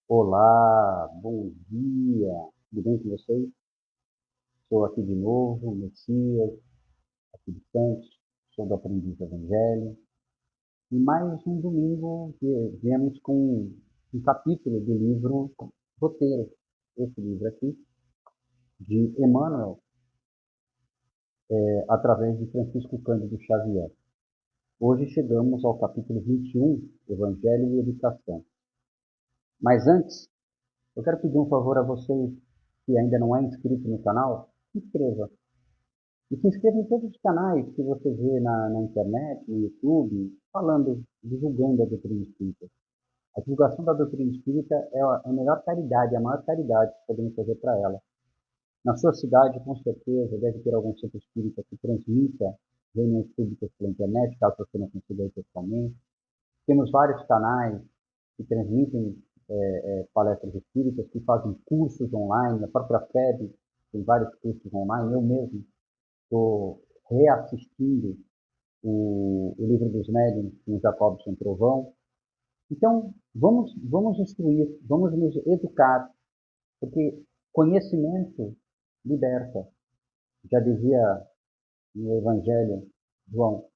Olá, bom dia, tudo bem com vocês? Estou aqui de novo, Messias, aqui de Santos, sou do Aprendiz do Evangelho. E mais um domingo viemos com um capítulo do livro Roteiro, esse livro aqui, de Emmanuel, através de Francisco Cândido Xavier. Hoje chegamos ao capítulo 21, Evangelho e Educação. Mas antes, eu quero pedir um favor a vocês que ainda não é inscrito no canal, se inscreva. E se inscreva em todos os canais que você vê na internet, no YouTube, divulgando a doutrina espírita. A divulgação da doutrina espírita é a melhor caridade, a maior caridade que podemos fazer para ela. Na sua cidade, com certeza, deve ter algum centro espírita que transmita reuniões públicas pela internet, caso você não consiga ir pessoalmente. Temos vários canais que transmitem palestras espíritas, que fazem cursos online, a própria FEB tem vários cursos online, eu mesmo estou reassistindo o Livro dos Médiuns, com Jacobson Trovão. Então, vamos instruir, vamos nos educar, porque conhecimento liberta. Já dizia no Evangelho, João,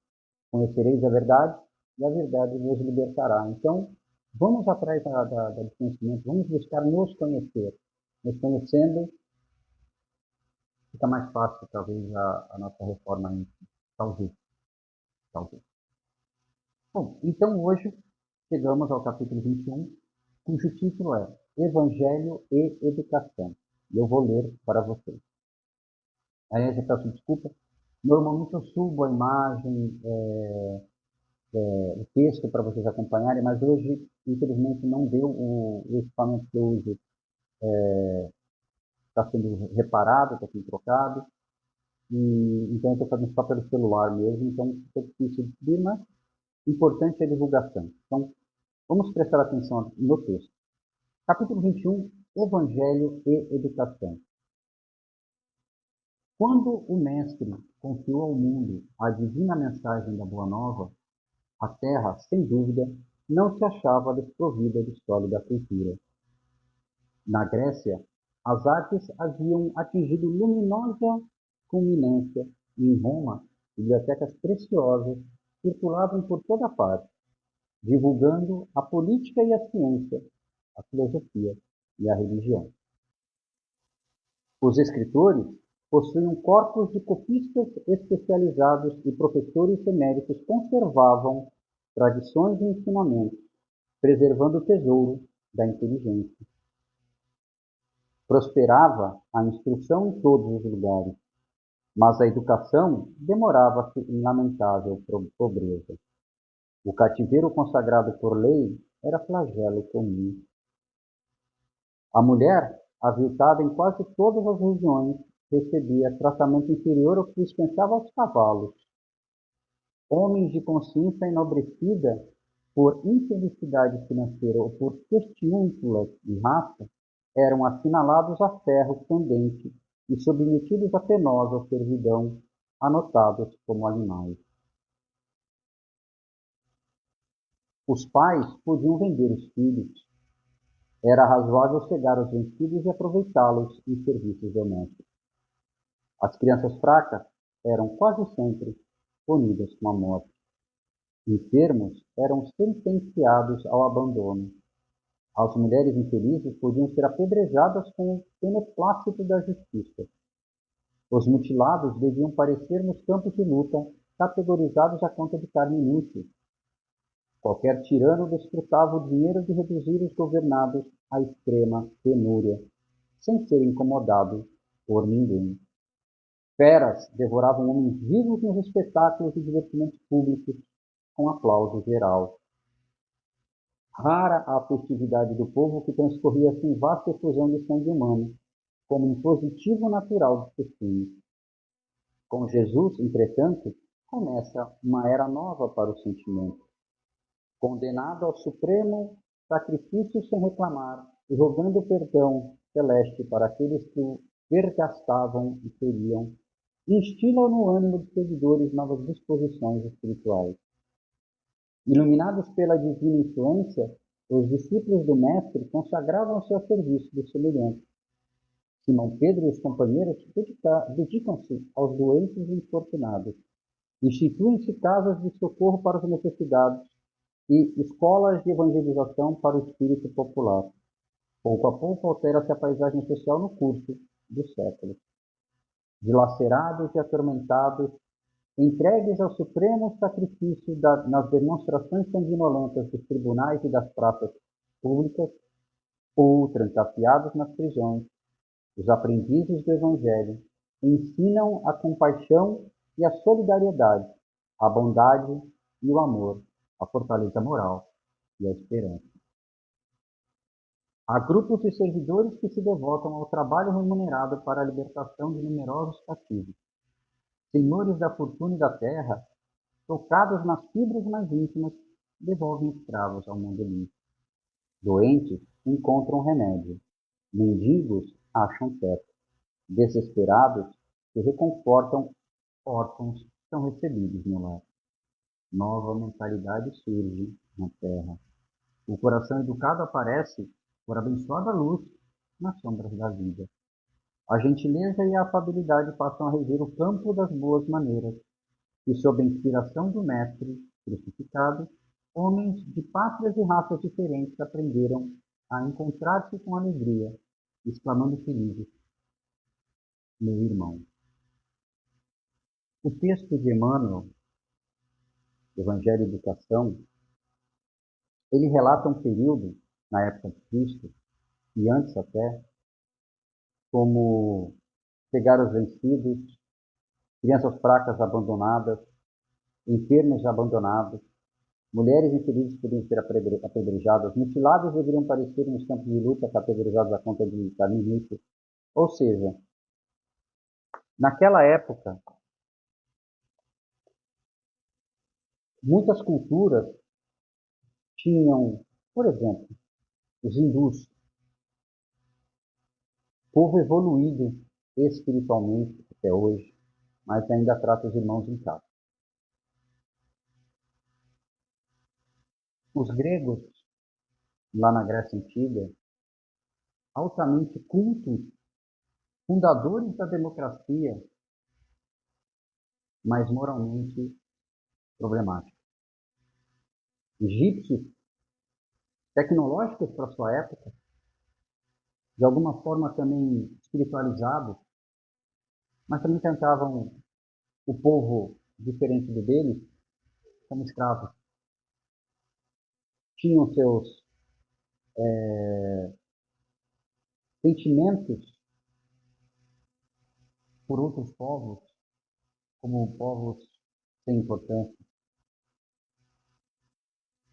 conhecereis a verdade e a verdade vos libertará. Então, vamos atrás do conhecimento, vamos buscar nos conhecer. Nos conhecendo, fica mais fácil, talvez, a nossa reforma íntima. Talvez. Bom, então hoje chegamos ao capítulo 21, cujo título é Evangelho e Educação. E eu vou ler para vocês. Aí eu peço desculpa. Normalmente eu subo a imagem, o texto para vocês acompanharem, mas hoje, infelizmente, não deu o equipamento que eu uso. Está sendo reparado, está sendo trocado. Então eu estou fazendo só pelo celular mesmo, então fica difícil de subir, mas importante é a divulgação. Então, vamos prestar atenção no texto. Capítulo 21, Evangelho e Educação. Quando o Mestre confiou ao mundo a divina mensagem da Boa Nova, a Terra, sem dúvida, não se achava desprovida de sólida cultura. Na Grécia, as artes haviam atingido luminosa culminância e em Roma, bibliotecas preciosas circulavam por toda parte, divulgando a política e a ciência, a filosofia e a religião. Os escritores possuíam corpos de copistas especializados e professores eméritos conservavam tradições e ensinamentos, preservando o tesouro da inteligência. Prosperava a instrução em todos os lugares, mas a educação demorava-se em lamentável pobreza. O cativeiro consagrado por lei era flagelo comum. A mulher, aviltada em quase todas as regiões, recebia tratamento inferior ao que dispensava aos cavalos. Homens de consciência enobrecida por infelicidade financeira ou por questiúnculas de raça eram assinalados a ferro pendente e submetidos a penosa servidão, anotados como animais. Os pais podiam vender os filhos. Era razoável cegar os vencidos e aproveitá-los em serviços domésticos. As crianças fracas eram quase sempre punidas com a morte. Enfermos eram sentenciados ao abandono. As mulheres infelizes podiam ser apedrejadas com o beneplácito da justiça. Os mutilados deviam parecer nos campos de luta, categorizados à conta de carne inútil. Qualquer tirano desfrutava o dinheiro de reduzir os governados à extrema penúria, sem ser incomodado por ninguém. Feras devoravam homens vivos nos espetáculos e divertimentos públicos, com aplauso geral. Rara a festividade do povo que transcorria sem vasta efusão de sangue humano, como impositivo natural dos costumes. Com Jesus, entretanto, começa uma era nova para o sentimento. Condenado ao supremo sacrifício sem reclamar e rogando perdão celeste para aqueles que o vergastavam e feriam, instilam no ânimo dos seguidores novas disposições espirituais. Iluminados pela divina influência, os discípulos do Mestre consagravam-se ao serviço dos semelhantes. Simão Pedro e os companheiros dedicam-se aos doentes e infortunados. Instituem-se casas de socorro para os necessitados e escolas de evangelização para o espírito popular. Pouco a pouco altera-se a paisagem social no curso dos séculos. Dilacerados e atormentados, entregues ao supremo sacrifício nas demonstrações sanguinolentas dos tribunais e das praças públicas, ou trancafiados nas prisões, os aprendizes do Evangelho ensinam a compaixão e a solidariedade, a bondade e o amor, a fortaleza moral e a esperança. Há grupos de servidores que se devotam ao trabalho remunerado para a libertação de numerosos cativos. Senhores da fortuna e da terra, tocados nas fibras mais íntimas, devolvem escravos ao mundo limpo. Doentes encontram remédio. Mendigos acham teto. Desesperados se reconfortam, órfãos são recebidos no lar. Nova mentalidade surge na terra. O coração educado aparece por abençoada luz nas sombras da vida. A gentileza e a afabilidade passam a reger o campo das boas maneiras, e sob a inspiração do Mestre crucificado, homens de pátrias e raças diferentes aprenderam a encontrar-se com alegria, exclamando felizes: meu irmão. O texto de Emmanuel, Evangelho e Educação, ele relata um período, na época de Cristo, e antes até, como cegaros vencidos, crianças fracas abandonadas, enfermos abandonados, mulheres infelizes podiam ser apedrejadas, mutilados deveriam parecer nos campos de luta categorizados à conta de carniços. Ou seja, naquela época, muitas culturas tinham, por exemplo, os hindus, povo evoluído espiritualmente até hoje, mas ainda trata os irmãos em casa. Os gregos, lá na Grécia Antiga, altamente cultos, fundadores da democracia, mas moralmente problemáticos. Egípcios, tecnológicos para sua época, de alguma forma também espiritualizados, mas também tratavam o povo diferente do deles como escravos. Tinham seus sentimentos por outros povos como povos sem importância.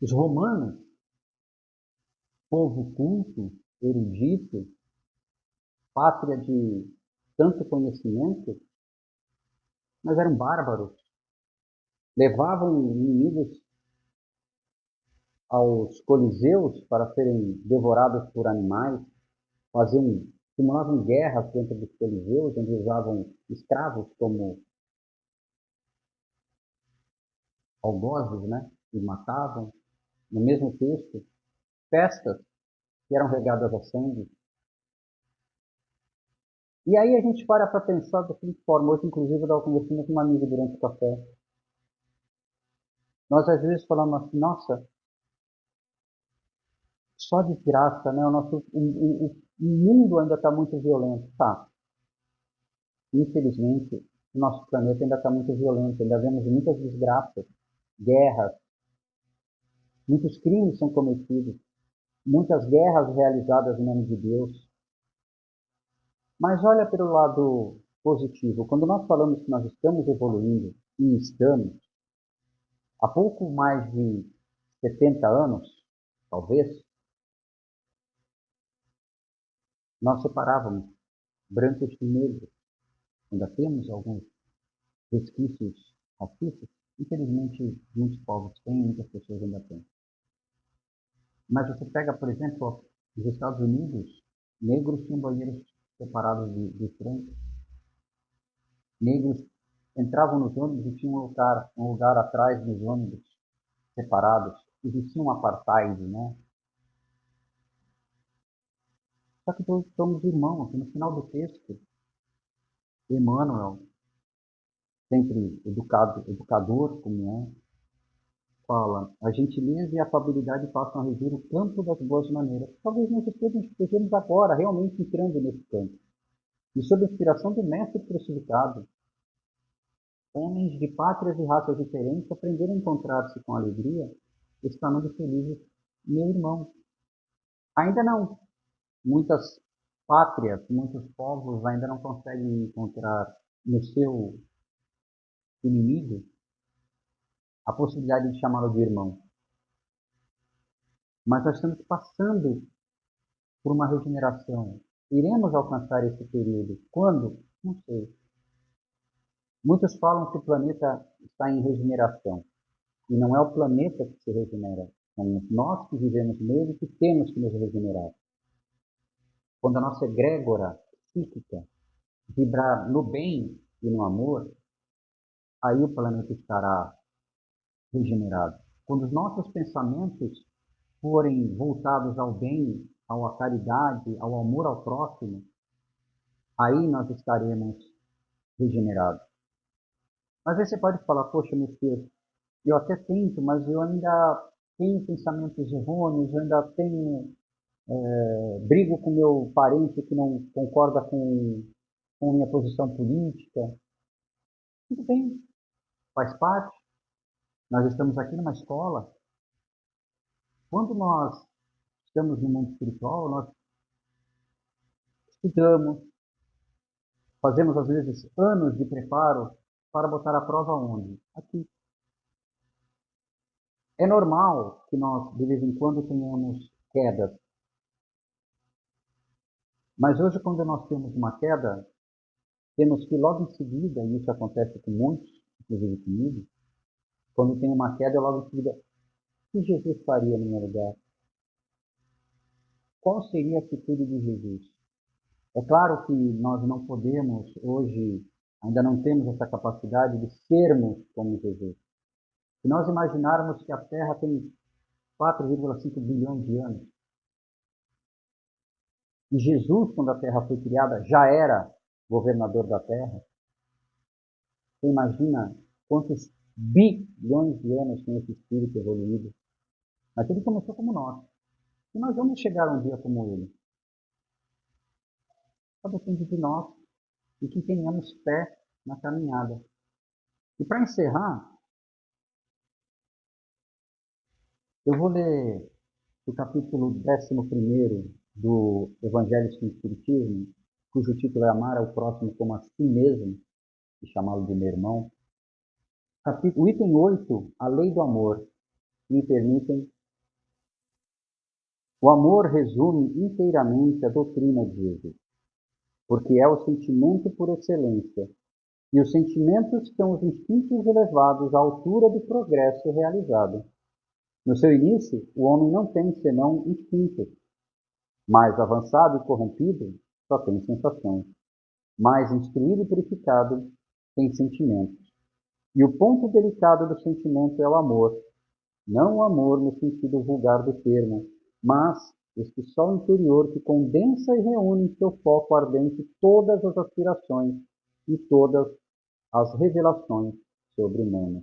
Os romanos, povo culto, erudito, pátria de tanto conhecimento, mas eram bárbaros. Levavam inimigos aos coliseus para serem devorados por animais, simulavam guerras dentro dos coliseus, onde usavam escravos como algozes, né? E matavam. No mesmo texto, festas que eram regadas a sangue. E aí a gente para pensar da seguinte forma. Hoje, inclusive, eu estava conversando com um amigo durante o café. Nós, às vezes, falamos assim, nossa, só de graça, né? O mundo ainda está muito violento. Tá. Infelizmente, o nosso planeta ainda está muito violento. Ainda vemos muitas desgraças, guerras, muitos crimes são cometidos, muitas guerras realizadas em nome de Deus. Mas olha pelo lado positivo. Quando nós falamos que nós estamos evoluindo, e estamos, há pouco mais de 70 anos, talvez, nós separávamos brancos de negros. Ainda temos alguns resquícios racistas. Infelizmente, muitos povos têm, muitas pessoas ainda têm. Mas você pega, por exemplo, os Estados Unidos, Negros tinham banheiros separados de trans. Negros entravam nos ônibus e tinham um lugar atrás nos ônibus separados. Existia um apartheid, né? Só que todos somos irmãos. E no final do texto, Emmanuel, sempre educador como é, fala: a gentileza e a afabilidade passam a regir o campo das boas maneiras. Talvez nós estejamos agora realmente entrando nesse campo. E sob a inspiração do mestre crucificado, homens de pátrias e raças diferentes aprenderam a encontrar-se com alegria, exclamando felizes: meu irmão. Ainda não. Muitas pátrias, muitos povos ainda não conseguem encontrar no seu inimigo a possibilidade de chamá-lo de irmão. Mas nós estamos passando por uma regeneração. Iremos alcançar esse período. Quando? Não sei. Muitos falam que o planeta está em regeneração. E não é o planeta que se regenera. Somos nós que vivemos nele que temos que nos regenerar. Quando a nossa egrégora psíquica vibrar no bem e no amor, aí o planeta estará regenerado. Quando os nossos pensamentos forem voltados ao bem, à caridade, ao amor ao próximo, aí nós estaremos regenerados. Mas aí você pode falar: poxa, meu Deus, eu até tento, mas eu ainda tenho pensamentos errôneos, eu ainda tenho, brigo com meu parente que não concorda com minha posição política. Tudo bem, faz parte. Nós estamos aqui numa escola. Quando nós estamos no mundo espiritual, nós estudamos, fazemos às vezes anos de preparo para botar a prova onde? Aqui. É normal que nós, de vez em quando, tenhamos quedas. Mas hoje, quando nós temos uma queda, temos que logo em seguida, e isso acontece com muitos, inclusive comigo, quando tem uma queda, logo em seguida: o que Jesus faria no meu lugar? Qual seria a atitude de Jesus? É claro que nós não podemos, hoje, ainda não temos essa capacidade de sermos como Jesus. Se nós imaginarmos que a Terra tem 4,5 bilhões de anos, e Jesus, quando a Terra foi criada, já era governador da Terra, você imagina quantos bilhões de anos tem esse espírito evoluído? Mas ele começou como nós. E nós vamos chegar um dia como ele. Só depende de nós e que tenhamos fé na caminhada. E para encerrar, eu vou ler o capítulo 11º do Evangelho segundo o Espiritismo, cujo título é Amar ao Próximo como a Si Mesmo, e chamá-lo de meu irmão. O item 8, a lei do amor. Me permitem. O amor resume inteiramente a doutrina de Jesus, porque é o sentimento por excelência, e os sentimentos são os instintos elevados à altura do progresso realizado. No seu início, o homem não tem senão instintos. Mais avançado e corrompido, só tem sensações. Mais instruído e purificado, tem sentimentos. E o ponto delicado do sentimento é o amor. Não o amor no sentido vulgar do termo, mas este sol interior que condensa e reúne em seu foco ardente todas as aspirações e todas as revelações sobre-humanas.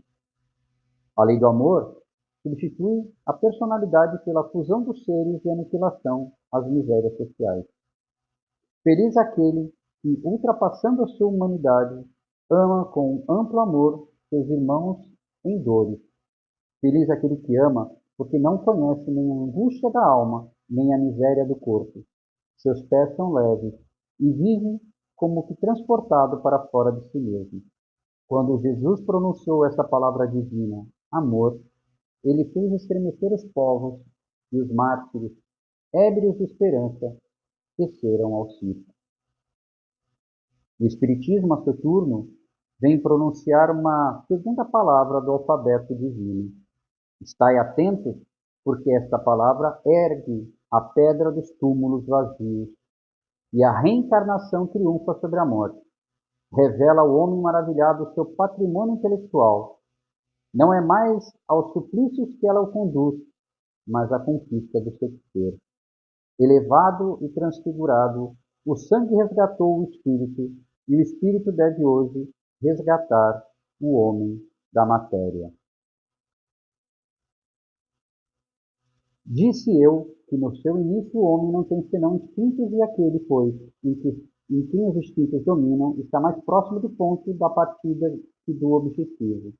A lei do amor substitui a personalidade pela fusão dos seres e aniquilação às misérias sociais. Feliz aquele que, ultrapassando a sua humanidade, ama com amplo amor seus irmãos em dores. Feliz aquele que ama, porque não conhece nem a angústia da alma, nem a miséria do corpo. Seus pés são leves e vive como que transportado para fora de si mesmo. Quando Jesus pronunciou essa palavra divina, amor, ele fez estremecer os povos e os mártires, ébrios de esperança, desceram ao circo. O Espiritismo, a seu turno, vem pronunciar uma segunda palavra do alfabeto divino. Estai atentos, porque esta palavra ergue a pedra dos túmulos vazios e a reencarnação triunfa sobre a morte. Revela ao homem maravilhado o seu patrimônio intelectual. Não é mais aos suplícios que ela o conduz, mas à conquista do seu ser. Elevado e transfigurado, o sangue resgatou o espírito, e o espírito deve hoje resgatar o homem da matéria. Disse eu que no seu início o homem não tem senão instintos, e aquele, pois, em quem os instintos dominam, está mais próximo do ponto da partida que do objetivo.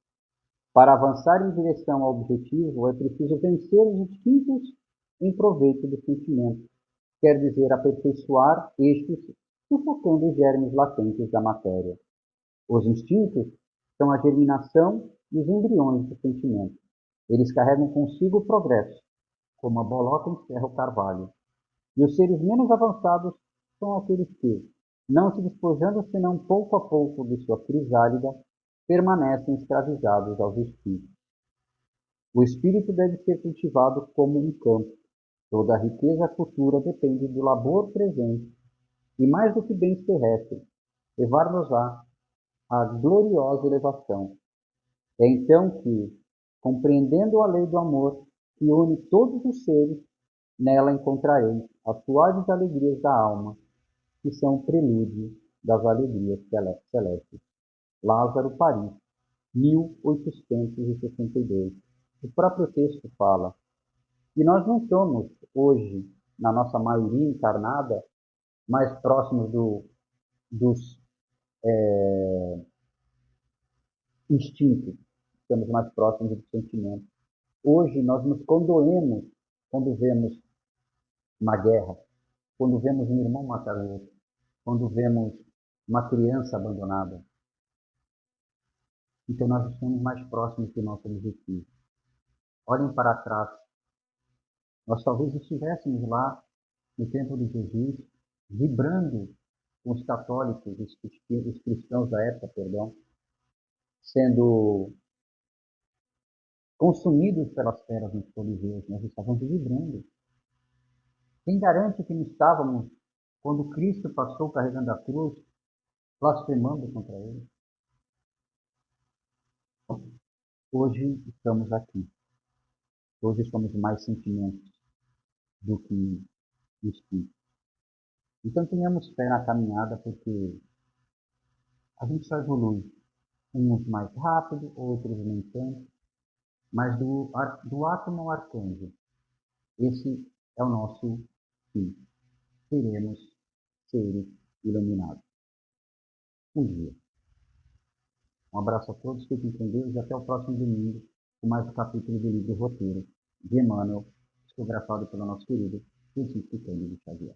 Para avançar em direção ao objetivo, é preciso vencer os instintos em proveito do sentimento, quer dizer, aperfeiçoar estes, sufocando os germes latentes da matéria. Os instintos são a germinação e os embriões do sentimento. Eles carregam consigo o progresso, como a bolota encerra o carvalho. E os seres menos avançados são aqueles que, não se despojando senão pouco a pouco de sua crisálida, permanecem escravizados aos espíritos. O espírito deve ser cultivado como um campo. Toda a riqueza futura depende do labor presente, e mais do que bens terrestres, levar-nos-á à gloriosa elevação. É então que, compreendendo a lei do amor, que une todos os seres, nela encontrareis as suaves alegrias da alma, que são o prelúdio das alegrias celestes. Lázaro, Paris, 1862. O próprio texto fala. E nós não somos, hoje, na nossa maioria encarnada, mais próximos dos instintos, estamos mais próximos dos sentimentos. Hoje nós nos condoemos quando vemos uma guerra, quando vemos um irmão matar o outro, quando vemos uma criança abandonada. Então nós estamos mais próximos do nosso objetivo. Olhem para trás. Nós talvez estivéssemos lá no tempo de Jesus, vibrando com os católicos, os cristãos da época, sendo consumidos pelas feras nos coliseus. Nós estávamos vibrando. Quem garante que não estávamos, quando Cristo passou carregando a cruz, blasfemando contra ele? Hoje estamos aqui. Hoje somos mais sentimentos do que espírito. Então tenhamos fé na caminhada, porque a gente só evolui. Uns mais rápido, outros nem tanto. Mas do átomo ao arcanjo, esse é o nosso fim. Seremos seres iluminados. Um dia. Um abraço a todos, fiquem com Deus e até o próximo domingo com mais um capítulo do livro Roteiro de Emmanuel, psicografado pelo nosso querido Francisco Cândido Xavier.